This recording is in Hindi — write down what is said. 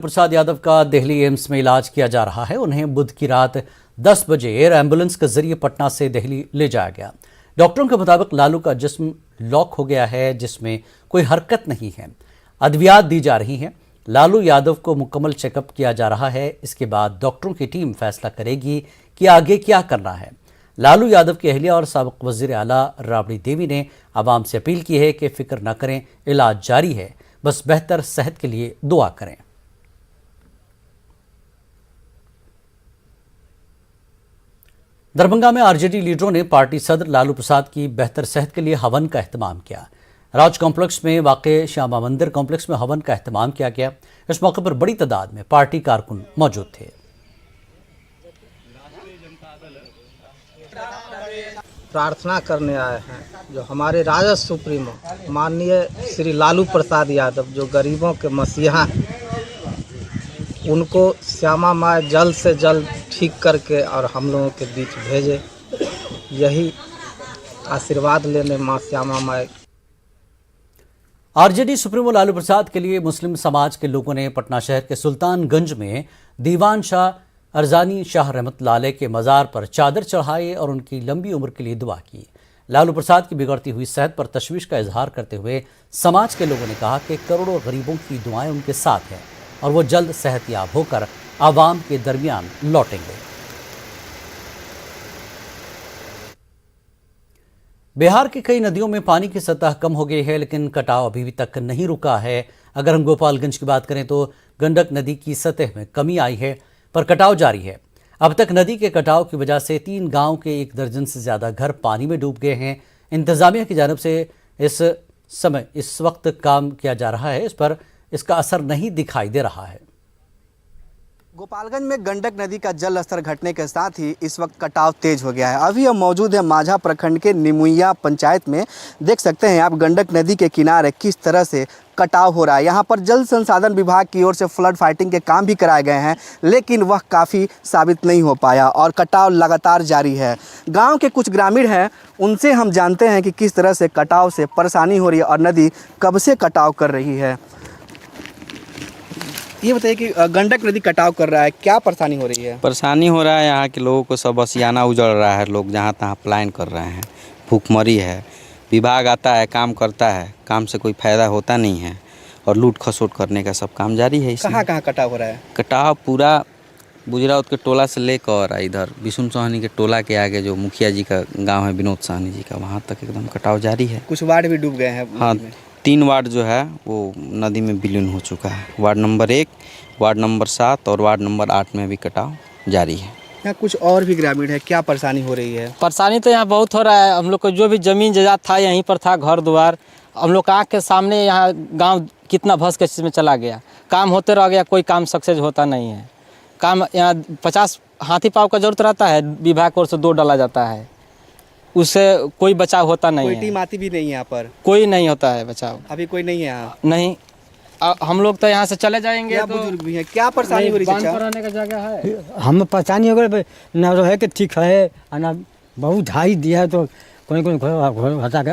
प्रसाद यादव का दिल्ली एम्स में इलाज किया जा रहा है। उन्हें बुध की रात 10 बजे एयर एम्बुलेंस के जरिए पटना से दिल्ली ले जाया गया। डॉक्टरों के मुताबिक लालू का जिस्म लॉक हो गया है, जिसमें कोई हरकत नहीं है। अद्वियात दी जा रही हैं। लालू यादव को मुकम्मल चेकअप किया जा रहा है। इसके बाद डॉक्टरों की टीम फैसला करेगी कि आगे क्या करना है। लालू यादव की अहलिया और साबिक वजीर आला राबड़ी देवी ने आवाम से अपील की है कि फिक्र न करें, इलाज जारी है, बस बेहतर सेहत के लिए दुआ करें। दरभंगा में आरजेडी लीडरों ने पार्टी सदर लालू प्रसाद की बेहतर सेहत के लिए हवन का एहतमाम किया। राज कॉम्प्लेक्स में वाक़े श्यामा मंदिर कॉम्प्लेक्स में हवन का एहतमाम किया गया। इस मौके पर बड़ी तादाद में पार्टी कारकुन मौजूद थे। प्रार्थना करने आए हैं जो हमारे राजद सुप्रीमो माननीय श्री लालू प्रसाद यादव, जो गरीबों के मसीहा हैं, उनको श्यामा माँ जल्द से जल्द ठीक करके और हम लोगों के बीच भेजे। यही आशीर्वाद लेने माँ श्यामा माँ। आरजेडी सुप्रीमो लालू प्रसाद के लिए मुस्लिम समाज के लोगों ने पटना शहर के सुल्तानगंज में दीवान शाह अरजानी शाह रहमतुल्लाह अलैह के मज़ार पर चादर चढ़ाए और उनकी लंबी उम्र के लिए दुआ की। लालू प्रसाद की बिगड़ती हुई सेहत पर तशवीश का इजहार करते हुए समाज के लोगों ने कहा कि करोड़ों गरीबों की दुआएं उनके साथ हैं और वो जल्द सेहतयाब होकर आवाम के दरमियान लौटेंगे। बिहार की कई नदियों में पानी की सतह कम हो गई है, लेकिन कटाव अभी तक नहीं रुका है। अगर हम गोपालगंज की बात करें तो गंडक नदी की सतह में कमी आई है, पर कटाव जारी है। अब तक नदी के कटाव की वजह से 3 गांव के 1 दर्जन से ज़्यादा घर पानी में डूब गए हैं। इंतजामिया की जानिब से इस वक्त काम किया जा रहा है, इस पर इसका असर नहीं दिखाई दे रहा है। गोपालगंज में गंडक नदी का जल स्तर घटने के साथ ही इस वक्त कटाव तेज हो गया है। अभी हम मौजूद हैं माझा प्रखंड के निमुइया पंचायत में। देख सकते हैं आप गंडक नदी के किनारे किस तरह से कटाव हो रहा है। यहाँ पर जल संसाधन विभाग की ओर से फ्लड फाइटिंग के काम भी कराए गए हैं, लेकिन वह काफ़ी साबित नहीं हो पाया और कटाव लगातार जारी है। गांव के कुछ ग्रामीण हैं, उनसे हम जानते हैं कि किस तरह से कटाव से परेशानी हो रही है और नदी कब से कटाव कर रही है। ये बताइए कि गंडक नदी कटाव कर रहा है, क्या परेशानी हो रही है? परेशानी हो रहा है, यहाँ के लोगों को सब बसियाना उजड़ रहा है। लोग जहाँ तहाँ पलायन कर रहे हैं, भूखमरी है। विभाग आता है, काम करता है, काम से कोई फायदा होता नहीं है और लूट खसोट करने का सब काम जारी है। कहाँ कहाँ कटाव हो रहा है? कटाव पूरा गुजरात के टोला से लेकर इधर विष्णु साहनी के टोला के आगे जो मुखिया जी का गाँव है, विनोद साहनी जी का, वहाँ तक एकदम कटाव जारी है। कुछ वार्ड भी डूब गए हैं। हाँ, 3 वार्ड जो है वो नदी में विलीन हो चुका है। वार्ड नंबर 1, वार्ड नंबर 7 और वार्ड नंबर 8 में भी कटाव जारी है। यहाँ कुछ और भी ग्रामीण है, क्या परेशानी हो रही है? परेशानी तो यहाँ बहुत हो रहा है। हम लोग को जो भी ज़मीन जायदाद था यहीं पर था, घर द्वार, हम लोग आँख के सामने यहाँ गांव कितना भस के चीज़ में चला गया। काम होते रह गया, कोई काम सक्सेस होता नहीं है। काम यहाँ 50 हाथी पाव का जरूरत रहता है, विभाग की ओर से 2 डाला जाता है, उससे कोई बचाव होता नहीं है। कोई टीम आती भी नहीं है यहाँ पर? कोई नहीं होता है बचाव। अभी कोई नहीं है यहाँ? नहीं, हम लोग तो यहाँ से चले जाएंगे। क्या बुजुर्ग भी हैं, क्या परेशानी हो रही है? रहने का जगह है, हम परेशानी हो गई ना, रहे कि ठीक है ना, बहुत ढाई दिया तो कोई हटा के